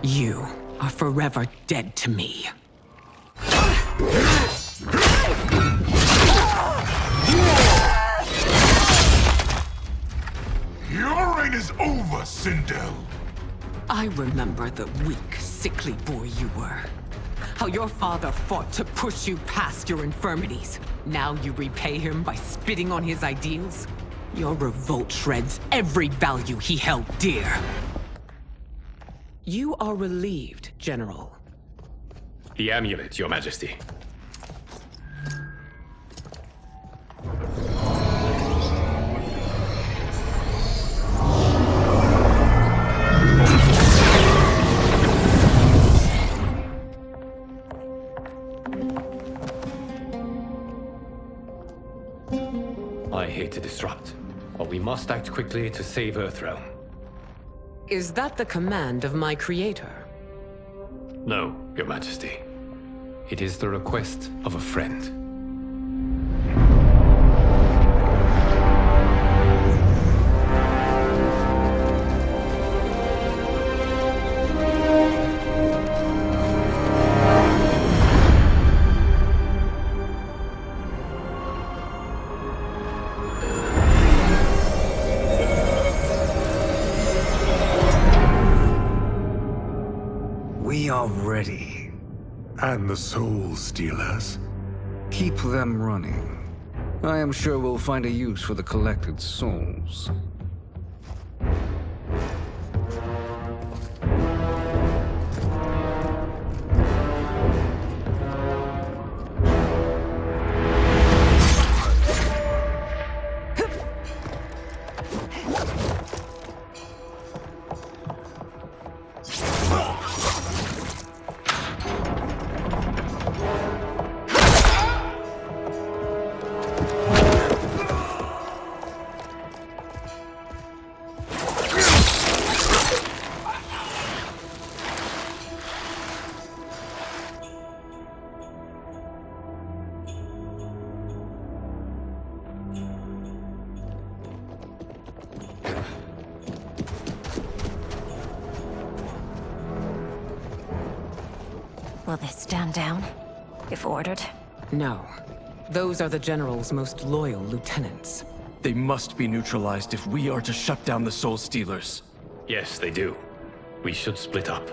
You are forever dead to me. Your reign is over, Sindel. I remember the weak, sickly boy you were. How your father fought to push you past your infirmities. Now you repay him by spitting on his ideals? Your revolt shreds every value he held dear. You are relieved, General. The amulet, Your Majesty. I hate to disrupt, but we must act quickly to save Earthrealm. Is that the command of my creator? No, Your Majesty. It is the request of a friend. We are ready. And the Soul Stealers? Keep them running. I am sure we'll find a use for the collected souls. Will they stand down, if ordered? No. Those are the General's most loyal lieutenants. They must be neutralized if we are to shut down the Soul Stealers. Yes, they do. We should split up.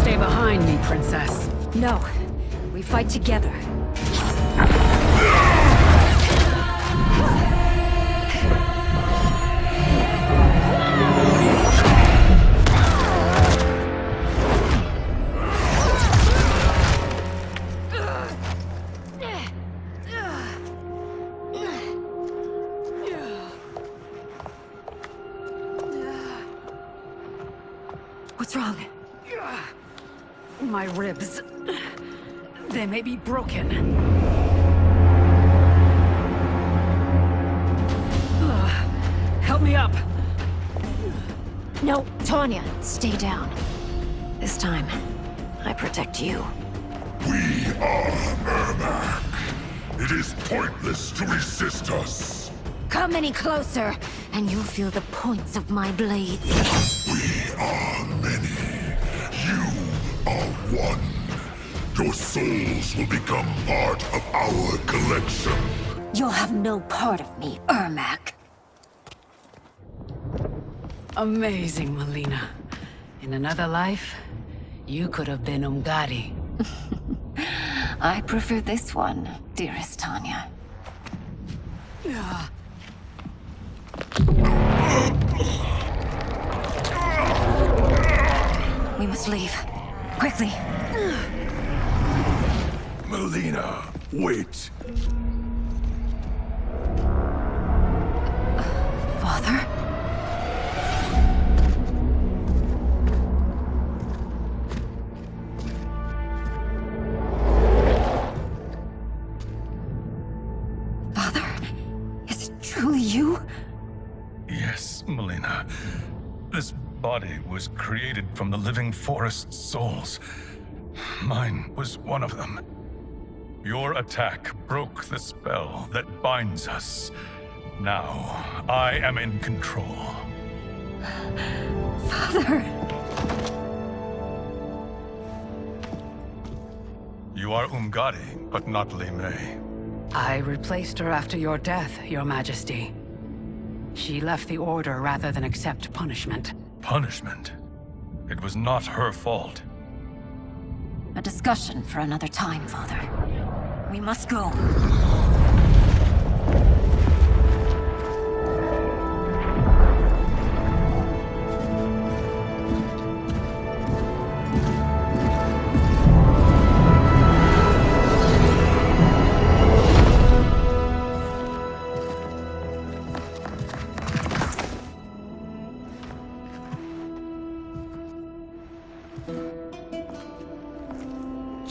Stay behind me, Princess. No. We fight together. What's wrong? My ribs. They may be broken. Help me up. No, Tanya, stay down. This time, I protect you. We are Ermac. It is pointless to resist us. Come any closer, and you'll feel the points of my blades. We are many. You are one. Your souls will become part of our collection. You'll have no part of me, Ermac. Amazing, Melina. In another life, you could have been Umgadi. I prefer this one, dearest Tanya. We must leave. Quickly. Melina, wait. Father? Father? Is it truly you? Yes, Melina. This body was created from the living forest's souls. Mine was one of them. Your attack broke the spell that binds us. Now, I am in control. Father! You are Umgadi, but not Li Mei. I replaced her after your death, Your Majesty. She left the Order rather than accept punishment. Punishment? It was not her fault. A discussion for another time, Father. We must go.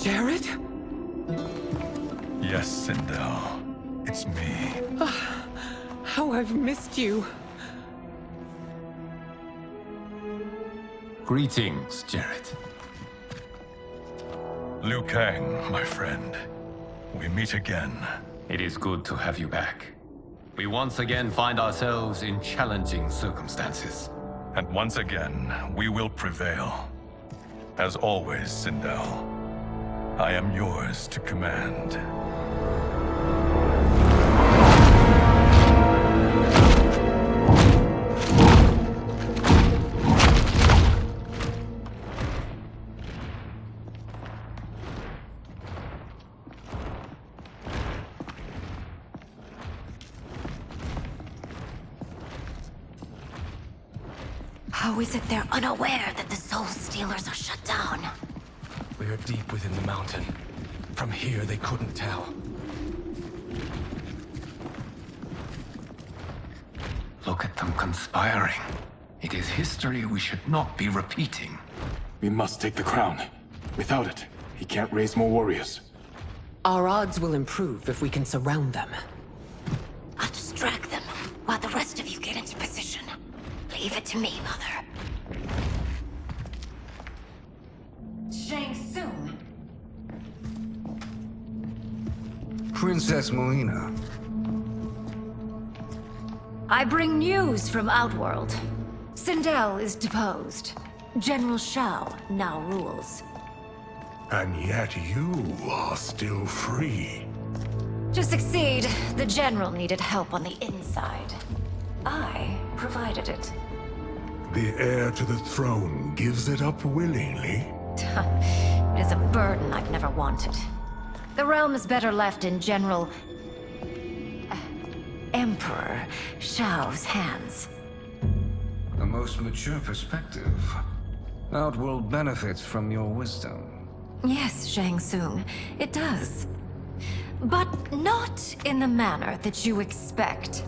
Jared? Yes, Sindel. It's me. How I've missed you. Greetings, Jared. Liu Kang, my friend. We meet again. It is good to have you back. We once again find ourselves in challenging circumstances. And once again, we will prevail. As always, Sindel. I am yours to command. How is it they're unaware that the Soul Stealers are shut down? We are deep within the mountain. From here, they couldn't tell. Look at them conspiring. It is history we should not be repeating. We must take the crown. Without it, he can't raise more warriors. Our odds will improve if we can surround them. I'll distract them while the rest of you get into position. Leave it to me, Mother. Shang Tsung. Princess Melina. I bring news from Outworld. Sindel is deposed. General Shao now rules. And yet you are still free. To succeed, the General needed help on the inside. I provided it. The heir to the throne gives it up willingly. It is a burden I've never wanted. The realm is better left in General... Emperor Shao's hands. A most mature perspective. Outworld benefits from your wisdom. Yes, Shang Tsung, it does. But not in the manner that you expect.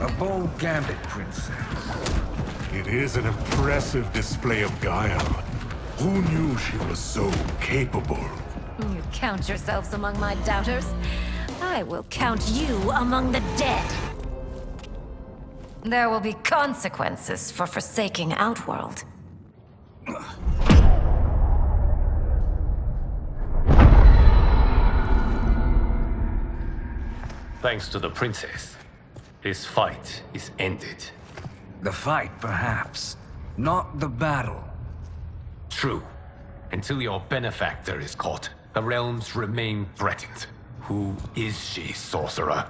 A bold gambit, Princess. It is an impressive display of guile. Who knew she was so capable? You count yourselves among my doubters. I will count you among the dead. There will be consequences for forsaking Outworld. Thanks to the princess, this fight is ended. The fight, perhaps. Not the battle. True. Until your benefactor is caught, the realms remain threatened. Who is she, sorcerer?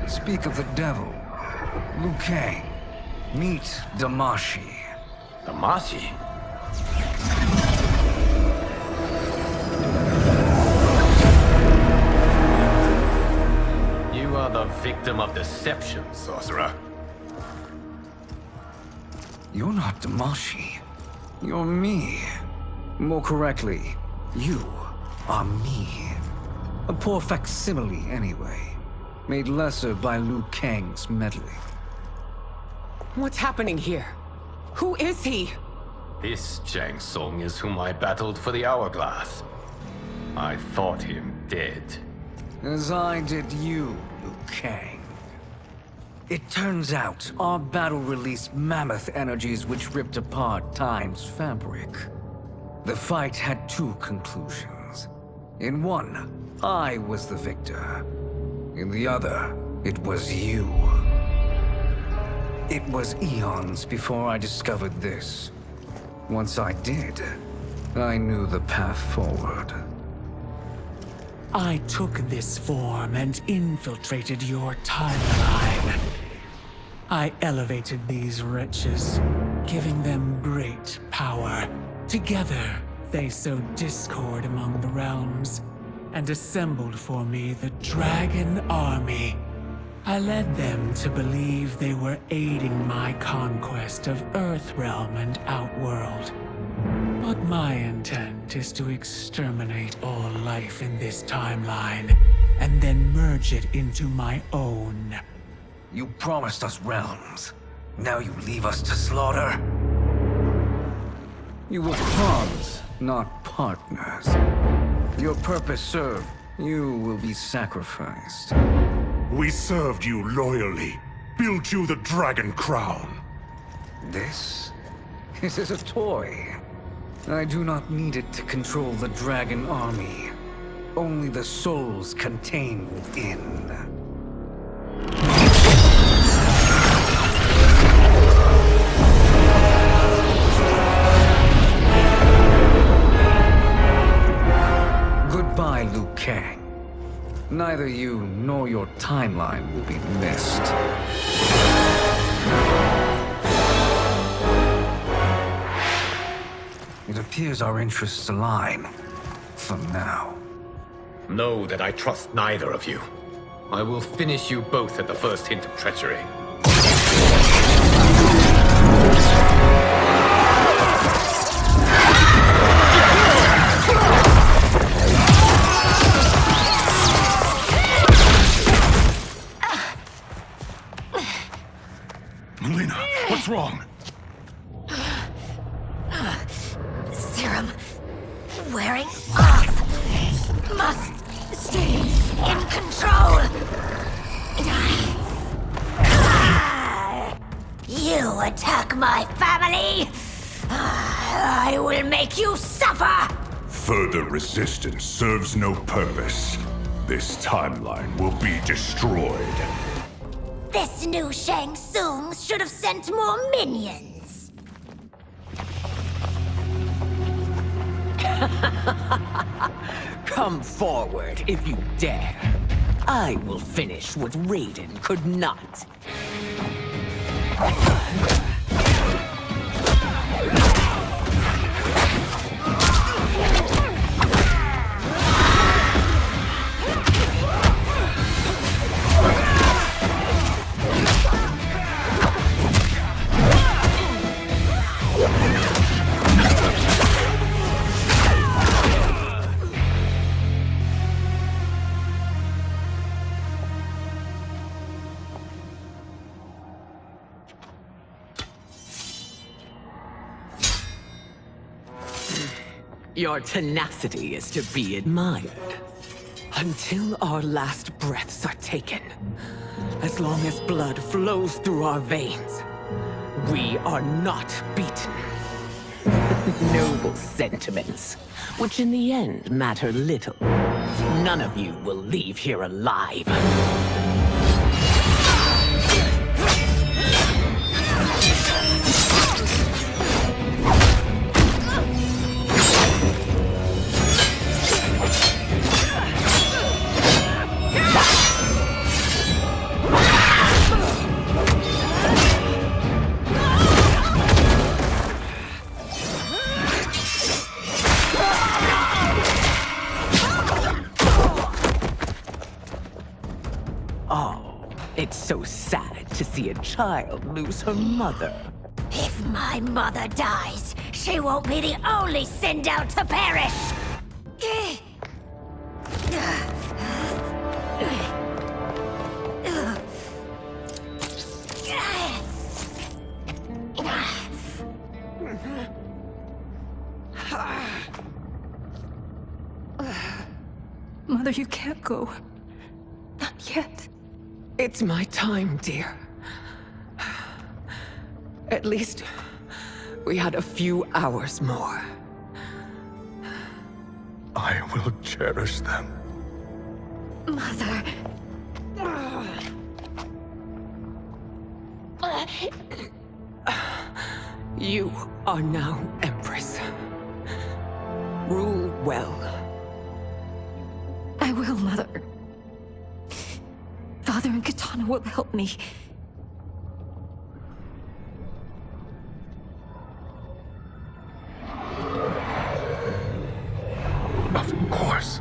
Speak of the devil. Liu Kang. Meet Damashi. Damashi? You are the victim of deception, sorcerer. You're not Damashi. You're me. More correctly, you are me. A poor facsimile, anyway. Made lesser by Liu Kang's meddling. What's happening here? Who is he? This Shang Tsung is whom I battled for the Hourglass. I thought him dead. As I did you, Liu Kang. It turns out our battle released mammoth energies which ripped apart time's fabric. The fight had two conclusions. In one, I was the victor. In the other, it was you. It was eons before I discovered this. Once I did, I knew the path forward. I took this form and infiltrated your timeline. I elevated these wretches, giving them great power. Together, they sowed discord among the realms, and assembled for me the Dragon Army. I led them to believe they were aiding my conquest of Earthrealm and Outworld. But my intent is to exterminate all life in this timeline, and then merge it into my own. You promised us realms. Now you leave us to slaughter? You were pawns, not partners. Your purpose served. You will be sacrificed. We served you loyally, built you the Dragon Crown. This is a toy. I do not need it to control the Dragon Army. Only the souls contained within. Goodbye, Liu Kang. Neither you nor your timeline will be missed. It appears our interests align. For now. Know that I trust neither of you. I will finish you both at the first hint of treachery. Melina, what's wrong? Serum wearing off. Must stay in control. You attack my family. I will make you suffer. Further resistance serves no purpose. This timeline will be destroyed. This new Shang Tsung should have sent more minions. Come forward if you dare. I will finish what Raiden could not. Your tenacity is to be admired. Until our last breaths are taken. As long as blood flows through our veins, we are not beaten. Noble sentiments, which in the end matter little. None of you will leave here alive. It's so sad to see a child lose her mother. If my mother dies, She won't be the only Sindel to perish! Mother, you can't go. Not yet. It's my time, dear. At least, we had a few hours more. I will cherish them. Mother... You are now Empress. Rule well. I will, Mother. Father and Katana will help me. Of course.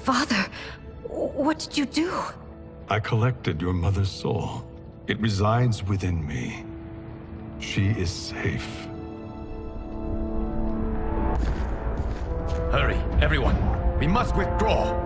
Father, what did you do? I collected your mother's soul. It resides within me. She is safe. Hurry, everyone. We must withdraw.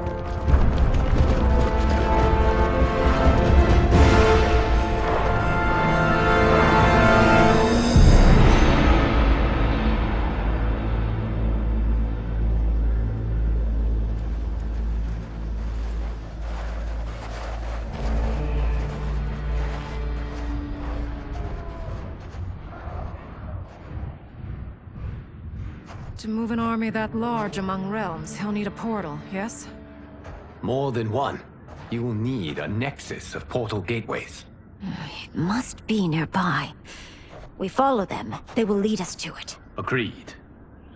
To move an army that large among realms, he'll need a portal, yes? More than one. You will need a nexus of portal gateways. It must be nearby. We follow them, they will lead us to it. Agreed.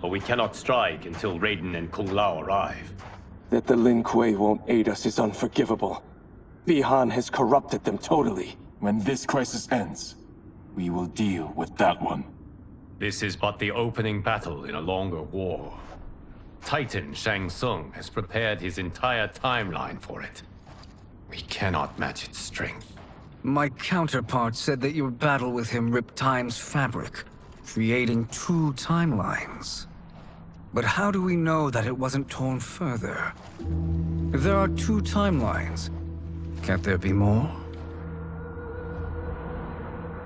But we cannot strike until Raiden and Kung Lao arrive. That the Lin Kuei won't aid us is unforgivable. Bihan has corrupted them totally. When this crisis ends, we will deal with that one. This is but the opening battle in a longer war. Titan Shang Tsung has prepared his entire timeline for it. We cannot match its strength. My counterpart said that your battle with him ripped time's fabric, creating 2 timelines. But how do we know that it wasn't torn further? If there are 2 timelines, can't there be more?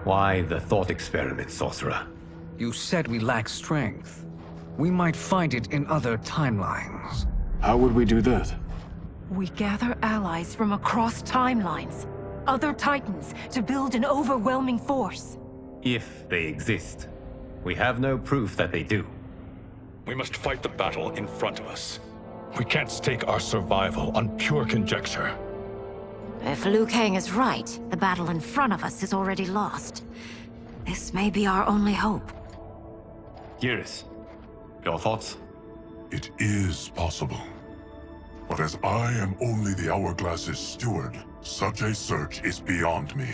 Why the thought experiment, Sorcerer? You said we lack strength. We might find it in other timelines. How would we do that? We gather allies from across timelines, other Titans, to build an overwhelming force. If they exist. We have no proof that they do. We must fight the battle in front of us. We can't stake our survival on pure conjecture. If Liu Kang is right, the battle in front of us is already lost. This may be our only hope. Geras, your thoughts? It is possible. But as I am only the Hourglass's steward, such a search is beyond me.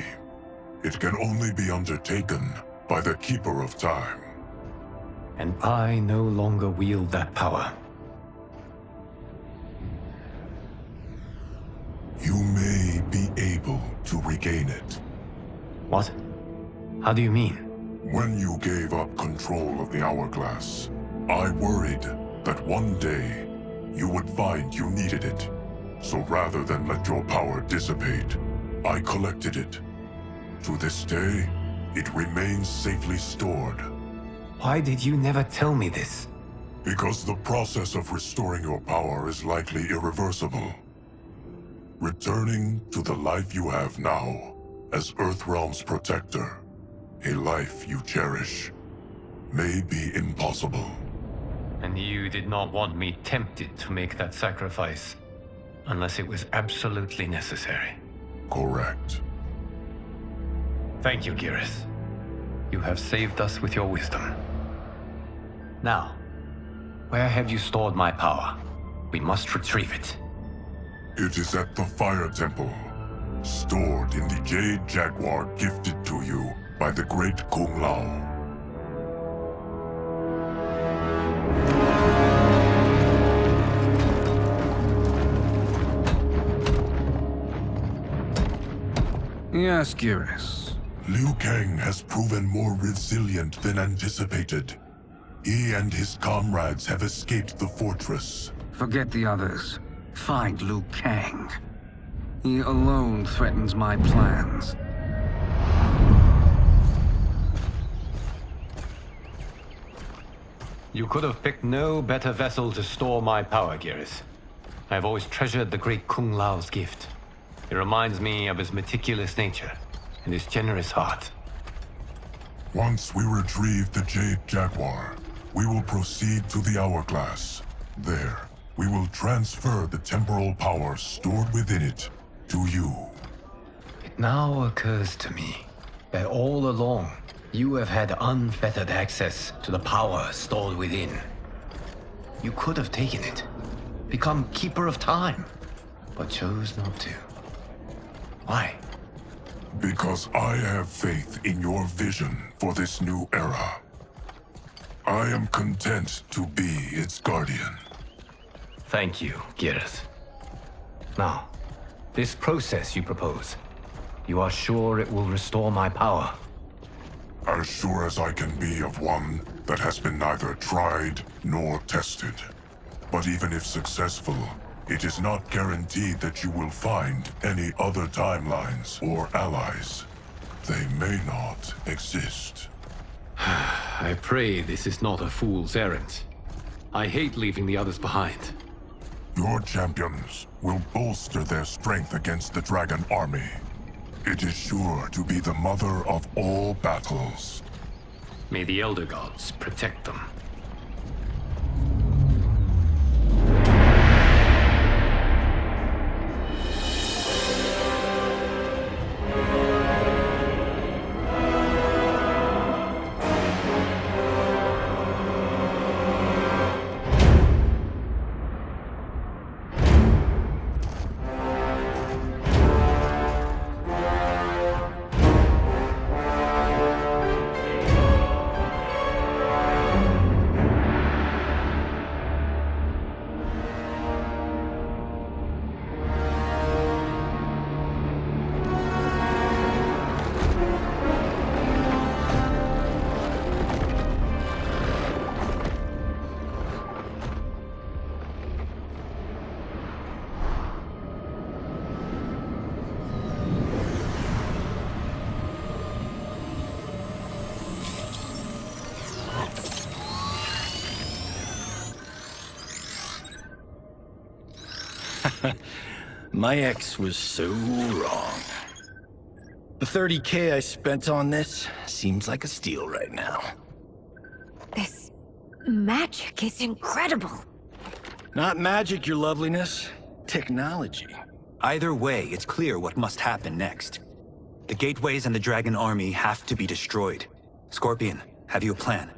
It can only be undertaken by the Keeper of Time. And I no longer wield that power. You may be able to regain it. What? How do you mean? When you gave up control of the Hourglass, I worried that one day you would find you needed it. So rather than let your power dissipate, I collected it. To this day, it remains safely stored. Why did you never tell me this? Because the process of restoring your power is likely irreversible. Returning to the life you have now, as Earthrealm's protector, a life you cherish, may be impossible. And you did not want me tempted to make that sacrifice, unless it was absolutely necessary. Correct. Thank you, Geras. You have saved us with your wisdom. Now, where have you stored my power? We must retrieve it. It is at the Fire Temple, stored in the Jade Jaguar gifted to you by the great Kung Lao. Yes, Geras. Liu Kang has proven more resilient than anticipated. He and his comrades have escaped the fortress. Forget the others. Find Liu Kang. He alone threatens my plans. You could have picked no better vessel to store my power, Geras. I've always treasured the great Kung Lao's gift. It reminds me of his meticulous nature and his generous heart. Once we retrieve the Jade Jaguar, we will proceed to the Hourglass. There, we will transfer the temporal power stored within it to you. It now occurs to me that all along, you have had unfettered access to the power stored within. You could have taken it, become Keeper of Time, but chose not to. Why? Because I have faith in your vision for this new era. I am content to be its guardian. Thank you, Geras. Now, this process you propose, you are sure it will restore my power? As sure as I can be of one that has been neither tried nor tested. But even if successful, it is not guaranteed that you will find any other timelines or allies. They may not exist. I pray this is not a fool's errand. I hate leaving the others behind. Your champions will bolster their strength against the Dragon Army. It is sure to be the mother of all battles. May the Elder Gods protect them. My ex was so wrong. The 30K I spent on this seems like a steal right now. This magic is incredible. Not magic, your loveliness. Technology. Either way, it's clear what must happen next. The gateways and the Dragon Army have to be destroyed. Scorpion, have you a plan?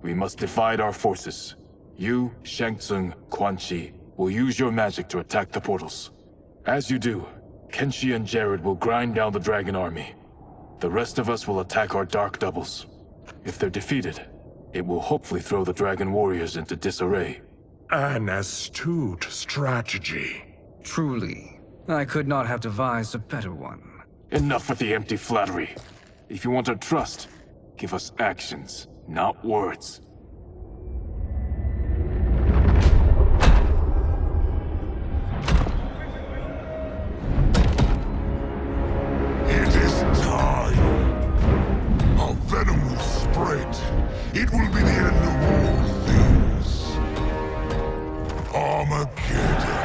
We must divide our forces. You, Shang Tsung, Quan Chi, will use your magic to attack the portals. As you do, Kenshi and Jared will grind down the Dragon Army. The rest of us will attack our Dark Doubles. If they're defeated, it will hopefully throw the Dragon Warriors into disarray. An astute strategy. Truly, I could not have devised a better one. Enough with the empty flattery. If you want our trust, give us actions, not words. It is time. Our venom will spread. It will be the end of all things. Armageddon.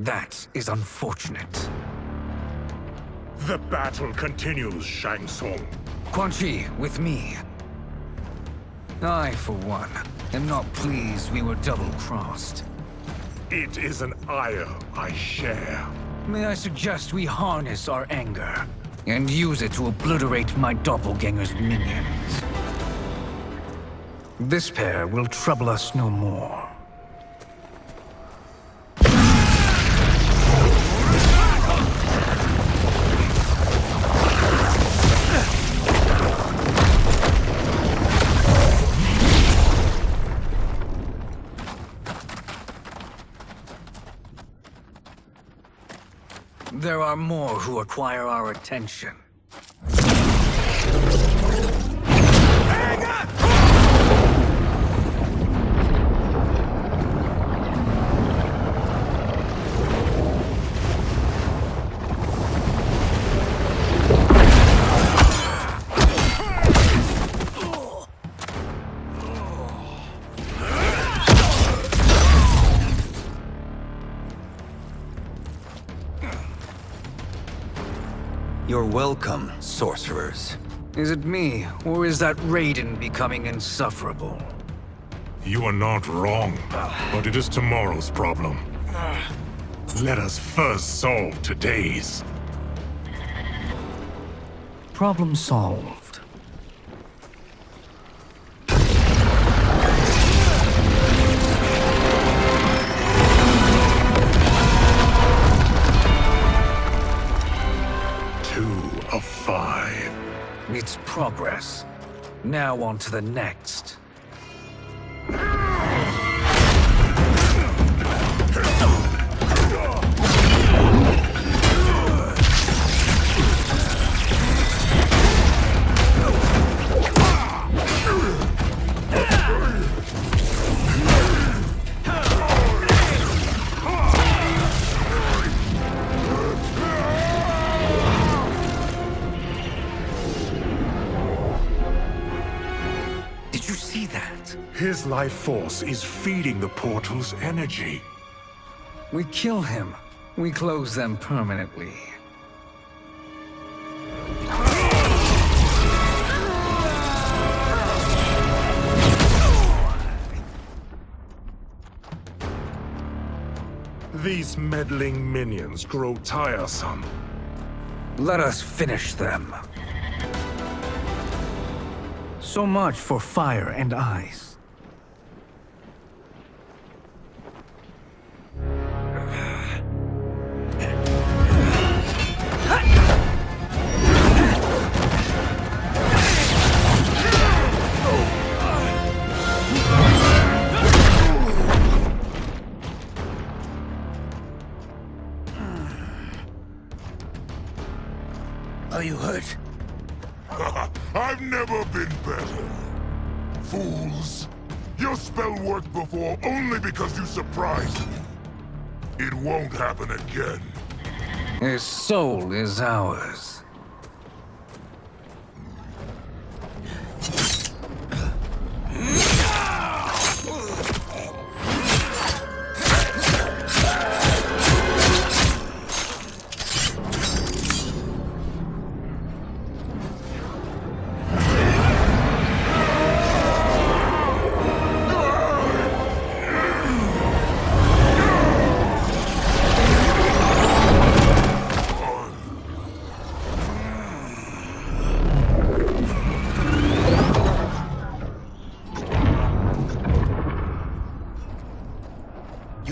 That is unfortunate. The battle continues, Shang Tsung. Quan Chi, with me. I, for one, am not pleased we were double-crossed. It is an ire I share. May I suggest we harness our anger and use it to obliterate my doppelganger's minions? This pair will trouble us no more. There are more who acquire our attention. You're welcome, sorcerers. Is it me, or is that Raiden becoming insufferable? You are not wrong, but it is tomorrow's problem. Let us first solve today's. Problem solved. Of 5. It's progress. Now on to the next. His life force is feeding the portal's energy. We kill him. We close them permanently. These meddling minions grow tiresome. Let us finish them. So much for fire and ice. Are you hurt? I've never been better. Fools. Your spell worked before only because you surprised me. It won't happen again. His soul is ours.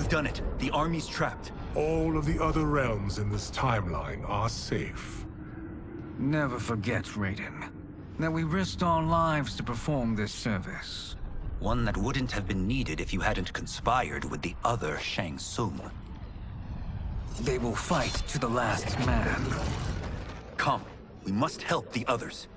Done it. The army's trapped. All of the other realms in this timeline are safe. Never forget, Raiden, that we risked our lives to perform this service. One that wouldn't have been needed if you hadn't conspired with the other Shang Tsung. They will fight to the last man. Come, we must help the others.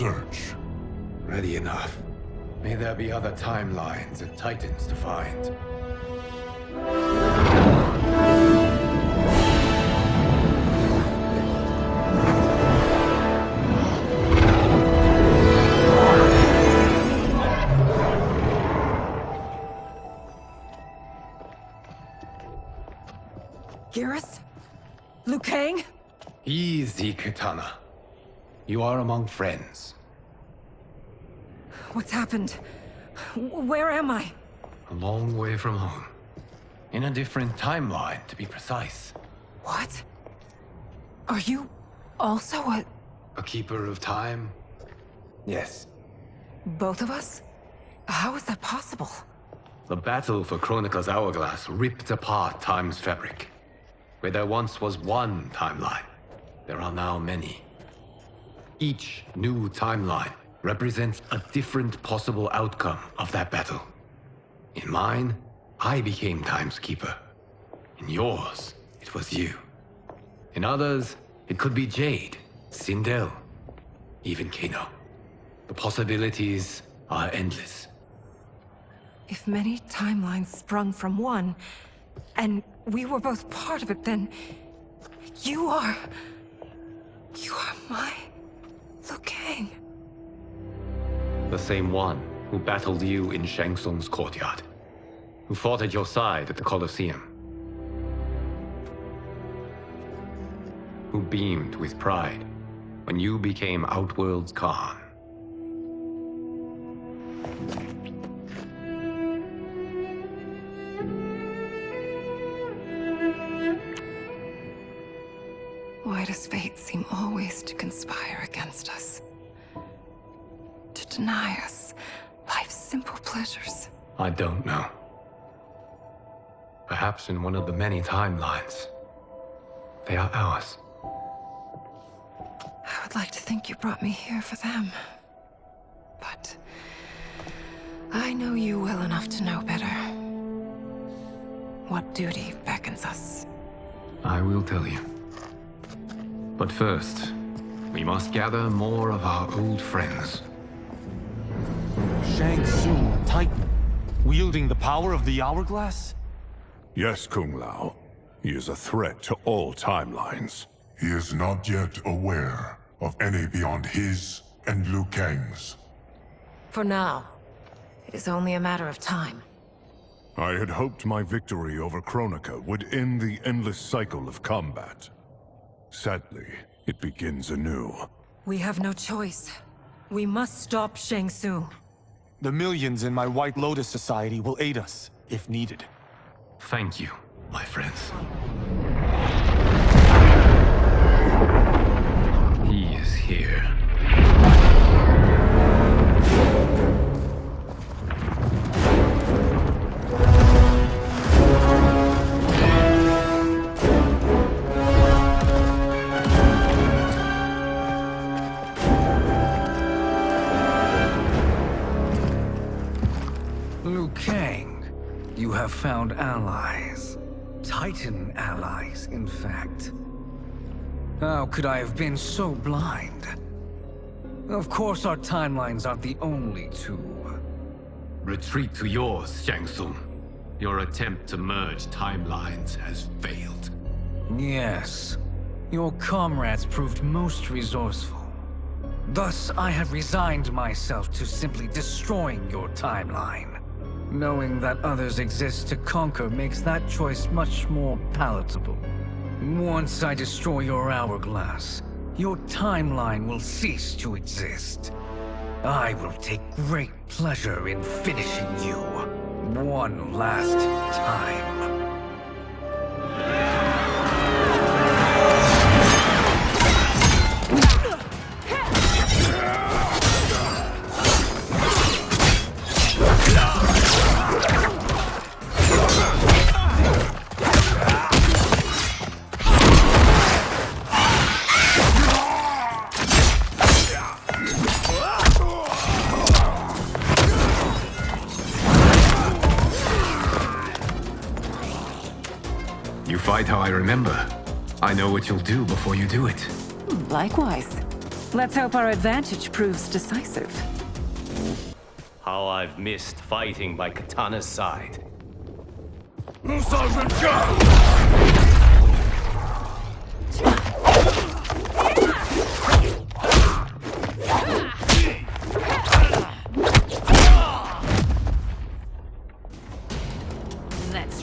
search. Ready enough. May there be other timelines and titans to find. Geras? Liu Kang? Easy, Katana. You are among friends. What's happened? Where am I? A long way from home. In a different timeline, to be precise. What? Are you also A keeper of time? Yes. both of us? How is that possible? The battle for Chronica's hourglass ripped apart time's fabric. Where there once was one timeline, there are now many. Each new timeline represents a different possible outcome of that battle. In mine, I became Time's Keeper. In yours, it was you. In others, it could be Jade, Sindel, even Kano. The possibilities are endless. If many timelines sprung from one, and we were both part of it, then you are my Liu Kang. The same one who battled you in Shang Tsung's courtyard. Who fought at your side at the Colosseum. Who beamed with pride when you became Outworld's Khan. Why does fate seem always to conspire against us? To deny us life's simple pleasures? I don't know. Perhaps in one of the many timelines, they are ours. I would like to think you brought me here for them. But I know you well enough to know better. What duty beckons us? I will tell you. But first, we must gather more of our old friends. Shang Tsung, Titan, wielding the power of the hourglass? Yes, Kung Lao. He is a threat to all timelines. He is not yet aware of any beyond his and Liu Kang's. For now, it is only a matter of time. I had hoped my victory over Chronica would end the endless cycle of combat. Sadly, it begins anew. We have no choice. We must stop Shang Tsung. The millions in my White Lotus Society will aid us, if needed. Thank you, my friends. He is here. Liu Kang, you have found allies. Titan allies, in fact. How could I have been so blind? Of course our timelines aren't the only two. Retreat to yours, Shang Tsung. Your attempt to merge timelines has failed. Yes. Your comrades proved most resourceful. Thus, I have resigned myself to simply destroying your timeline. Knowing that others exist to conquer makes that choice much more palatable. Once I destroy your hourglass, your timeline will cease to exist. I will take great pleasure in finishing you one last time. You fight how I remember. I know what you'll do before you do it. Likewise. Let's hope our advantage proves decisive. How I've missed fighting by Katana's side. Let's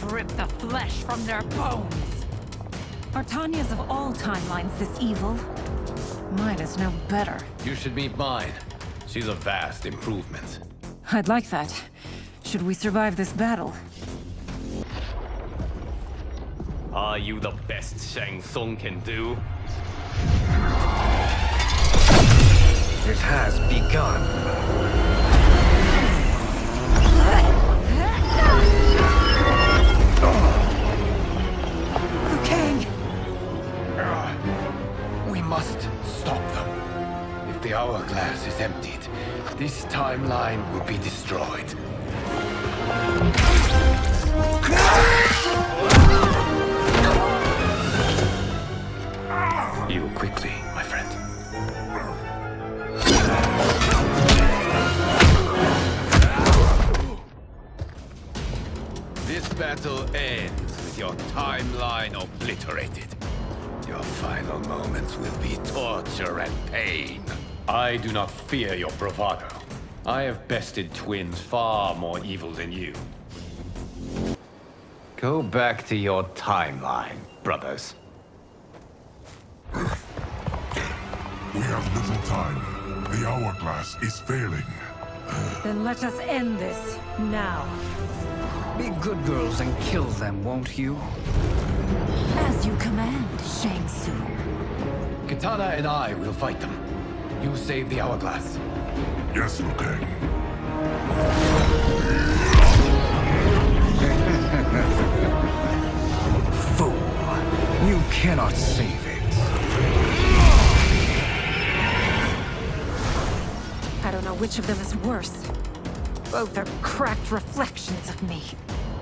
rip the flesh from their bones. Are Tanya's of all timelines this evil? Mine is no better. You should meet mine. She's a vast improvement. I'd like that. Should we survive this battle? Are you the best Shang Tsung can do? It has begun. We must stop them. If the hourglass is emptied, this timeline will be destroyed. Heal quickly, my friend. This battle ends with your timeline obliterated. Your final moments will be torture and pain. I do not fear your bravado. I have bested twins far more evil than you. Go back to your timeline, brothers. We have little time. The hourglass is failing. Then let us end this, now. Be good girls and kill them, won't you? As you command, Shang Tsung. Katana and I will fight them. You save the hourglass. Yes, Liu Kang. Fool. You cannot save it. I don't know which of them is worse. Both are cracked reflections of me.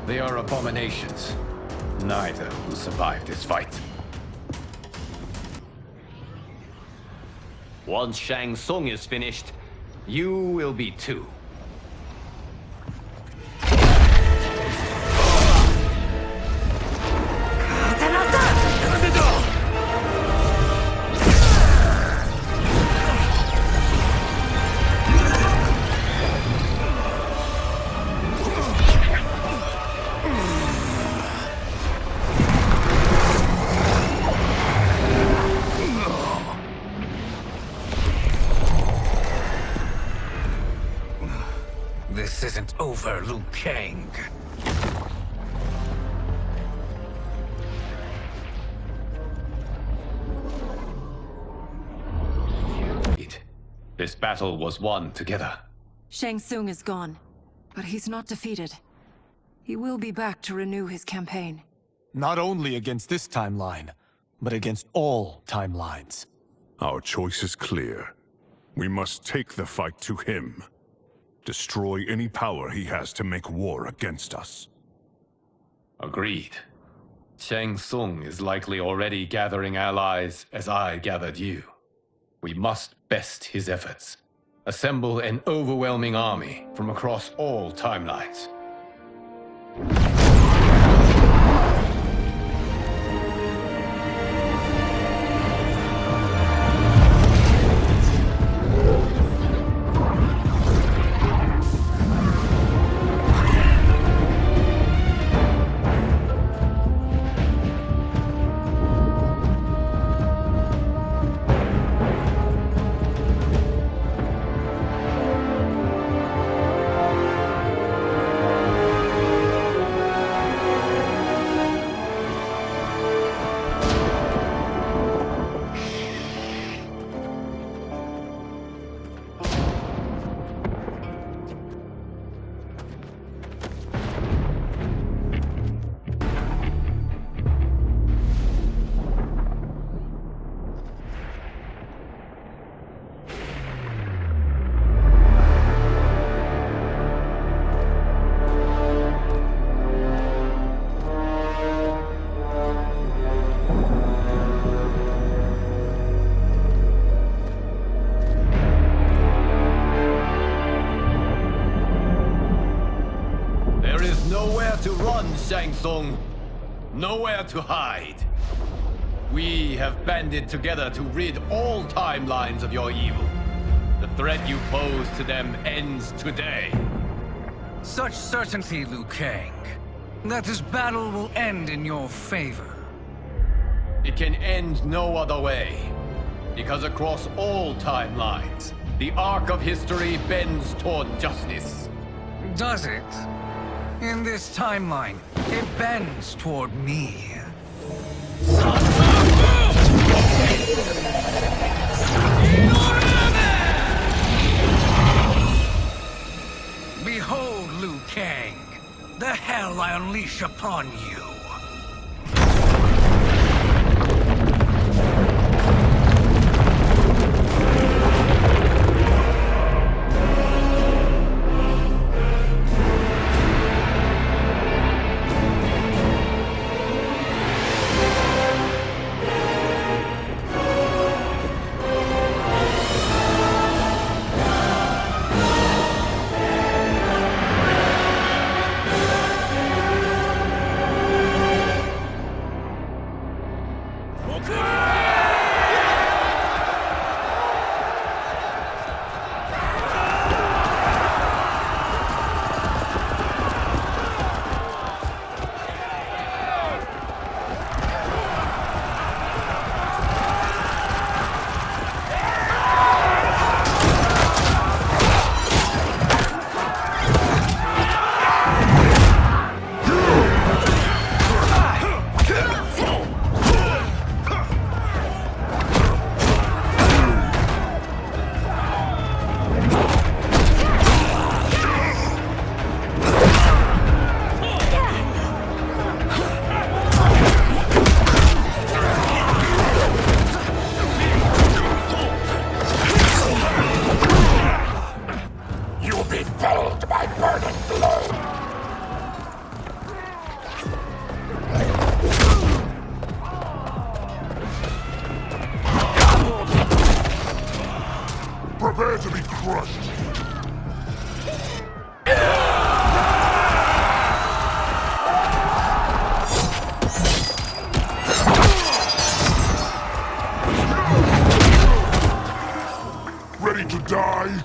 They are abominations. Neither will survive this fight. Once Shang Tsung is finished, you will be too. This isn't over, Liu Kang. This battle was won together. Shang Tsung is gone, but he's not defeated. He will be back to renew his campaign. Not only against this timeline, but against all timelines. Our choice is clear. We must take the fight to him. Destroy any power he has to make war against us. Agreed. Shang Tsung is likely already gathering allies as I gathered you. We must best his efforts. Assemble an overwhelming army from across all timelines. Shang Tsung. Nowhere to hide. We have banded together to rid all timelines of your evil. The threat you pose to them ends today. Such certainty, Liu Kang, that this battle will end in your favor. It can end no other way. Because across all timelines, the arc of history bends toward justice. Does it? In this timeline, it bends toward me. Behold, Liu Kang, the hell I unleash upon you. Prepare to be crushed! Ready to die?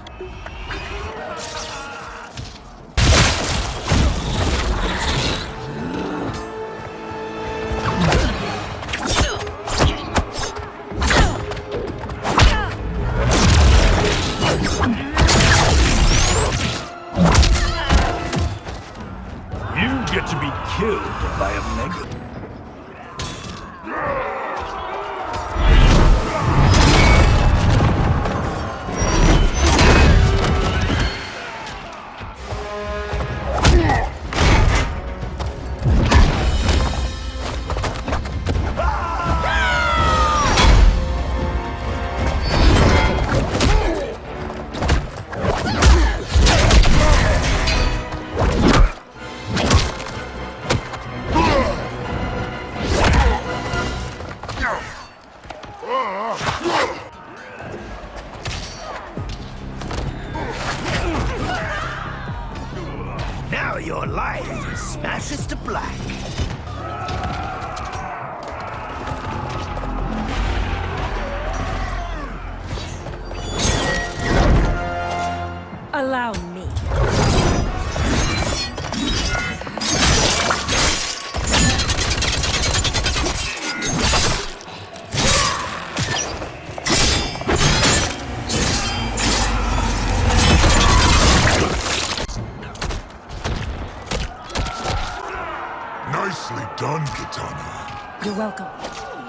You get to be killed by a mega. Now your life smashes to black. Allow me. Nicely done, Kitana. You're welcome.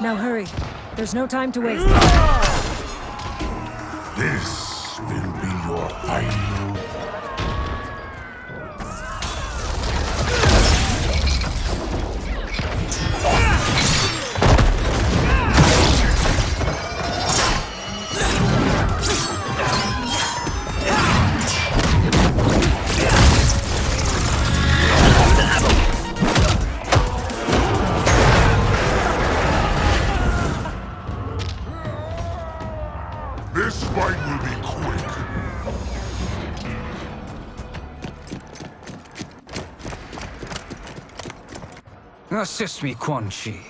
Now hurry. There's no time to waste. This will be your final. This fight will be quick. Assist me, Quan Chi.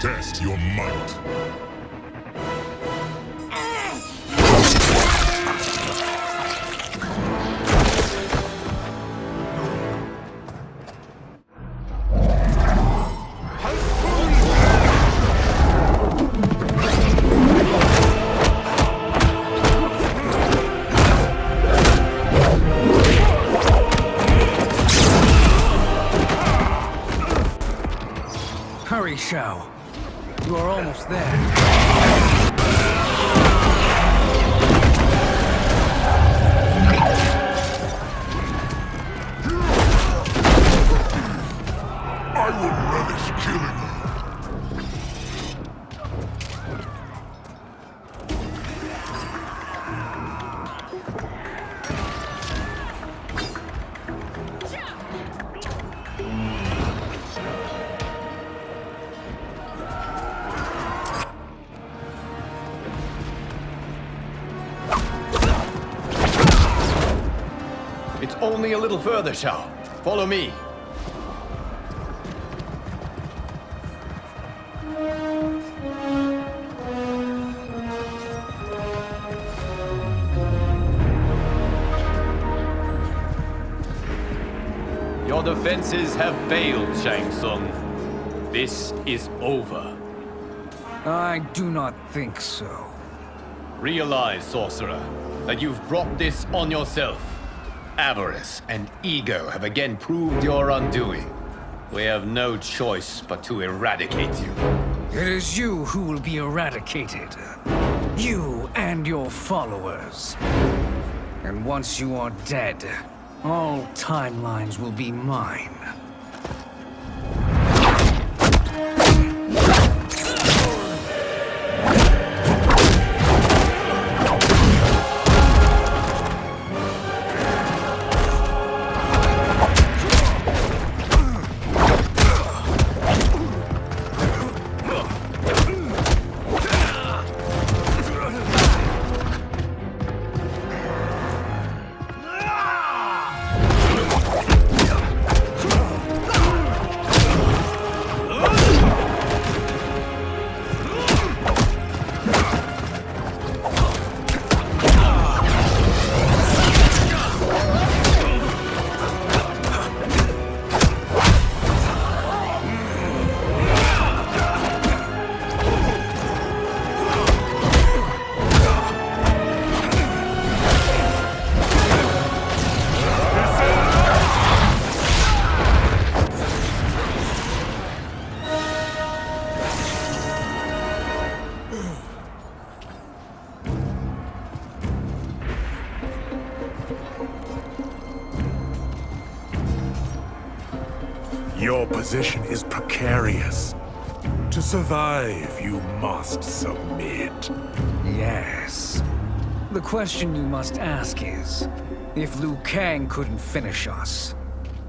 Test your might. Hurry, Shao. You are almost there. I would relish killing you. It's only a little further, Shao. Follow me. Your defenses have failed, Shang Tsung. This is over. I do not think so. Realize, sorcerer, that you've brought this on yourself. Avarice and ego have again proved your undoing. We have no choice but to eradicate you. It is you who will be eradicated. You and your followers. And once you are dead, all timelines will be mine. Your position is precarious. To survive, you must submit. Yes. The question you must ask is, if Liu Kang couldn't finish us,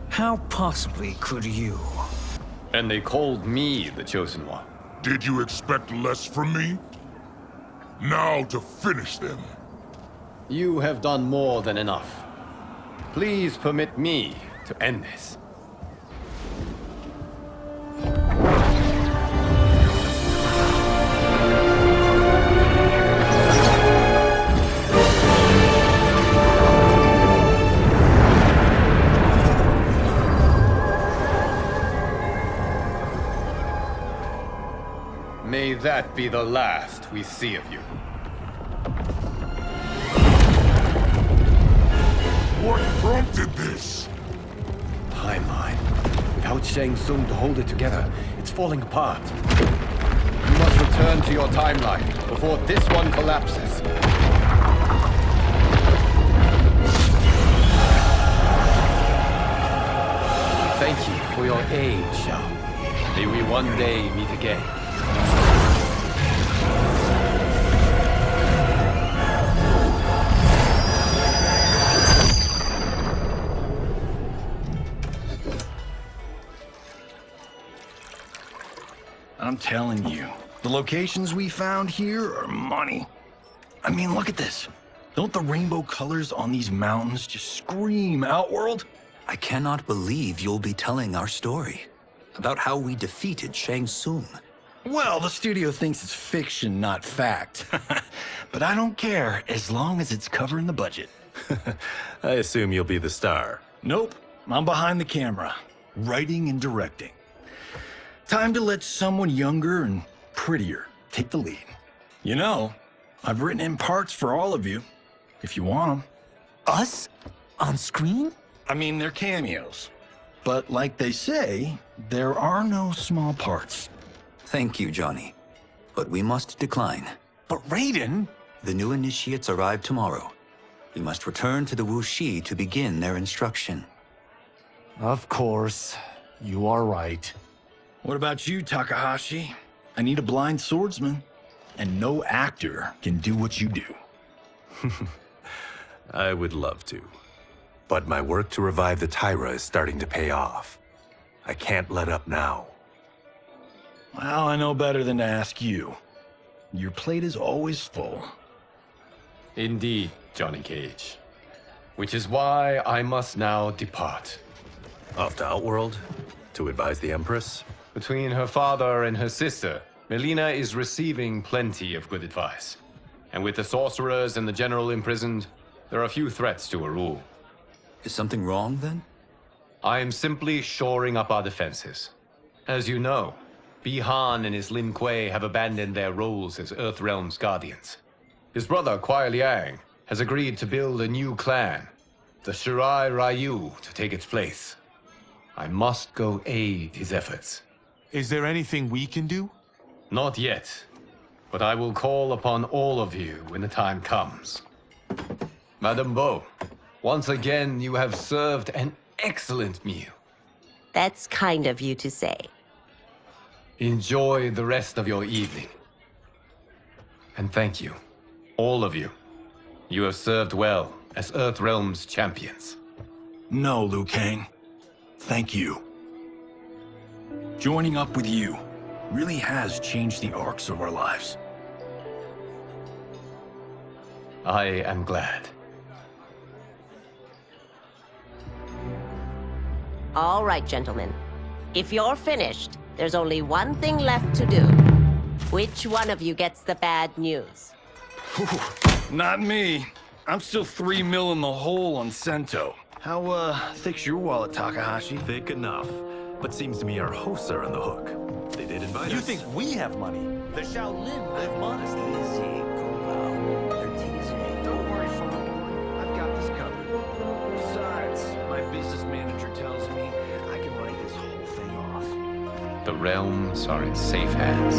how possibly could you? And they called me the Chosen One. Did you expect less from me? Now to finish them. You have done more than enough. Please permit me to end this. May that be the last we see of you. What prompted this? Timeline. Without Shang Tsung to hold it together, it's falling apart. You must return to your timeline before this one collapses. thank you for your aid, Shao. May we one day meet again. I'm telling you, the locations we found here are money. I mean, look at this. Don't the rainbow colors on these mountains just scream Outworld? I cannot believe you'll be telling our story about how we defeated Shang Tsung. Well, the studio thinks it's fiction, not fact. But I don't care, as long as it's covering the budget. I assume you'll be the star. Nope, I'm behind the camera, writing and directing. Time to let someone younger and prettier take the lead. You know, I've written in parts for all of you, if you want them. Us? On screen? I mean, they're cameos. But like they say, there are no small parts. Thank you, Johnny. But we must decline. But Raiden? The new initiates arrive tomorrow. We must return to the Wuxi to begin their instruction. Of course. You are right. What about you, Takahashi? I need a blind swordsman, and no actor can do what you do. I would love to. But my work to revive the Tyra is starting to pay off. I can't let up now. Well, I know better than to ask you. Your plate is always full. Indeed, Johnny Cage. Which is why I must now depart. Off to Outworld? To advise the Empress? Between her father and her sister, Melina is receiving plenty of good advice. And with the sorcerers and the general imprisoned, there are few threats to her rule. Is something wrong, then? I am simply shoring up our defenses. As you know, Bi-Han and his Lin Kuei have abandoned their roles as Earthrealm's guardians. His brother, Kuai Liang, has agreed to build a new clan, the Shirai Ryu, to take its place. I must go aid his efforts. Is there anything we can do? Not yet, but I will call upon all of you when the time comes. Madame Bo, once again you have served an excellent meal. That's kind of you to say. Enjoy the rest of your evening. And thank you, all of you. You have served well as Earthrealm's champions. No, Liu Kang. Thank you. Joining up with you really has changed the arcs of our lives. I am glad. All right, gentlemen. If you're finished, there's only one thing left to do. Which one of you gets the bad news? Not me. I'm still 3 mil in the hole on Sento. How, thick's your wallet, Takahashi? Thick enough. But seems to me our hosts are on the hook. They did invite us. You think we have money? The Shaolin live modestly. They're teasing. Don't worry, Father. I've got this covered. Besides, my business manager tells me I can write this whole thing off. The realms are in safe hands.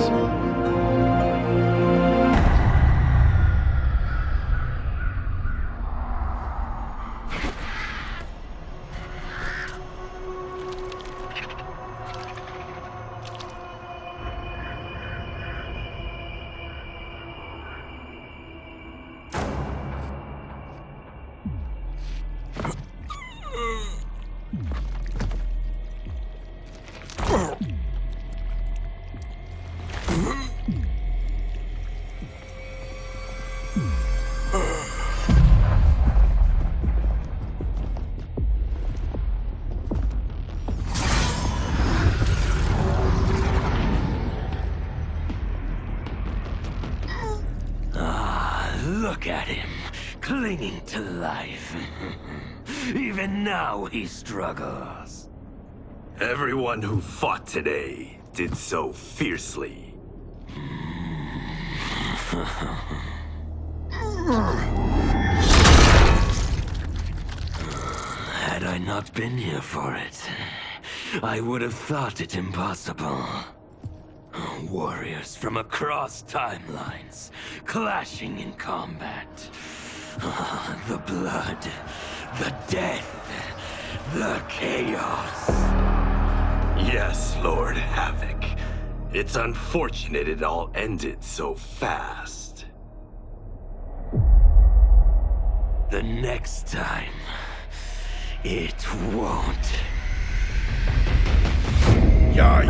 Look at him, clinging to life. Even now he struggles. Everyone who fought today did so fiercely. Had I not been here for it, I would have thought it impossible. Warriors from across timelines, clashing in combat. The blood, the death, the chaos. Yes, Lord Havoc. It's unfortunate it all ended so fast. The next time, it won't. Yeah,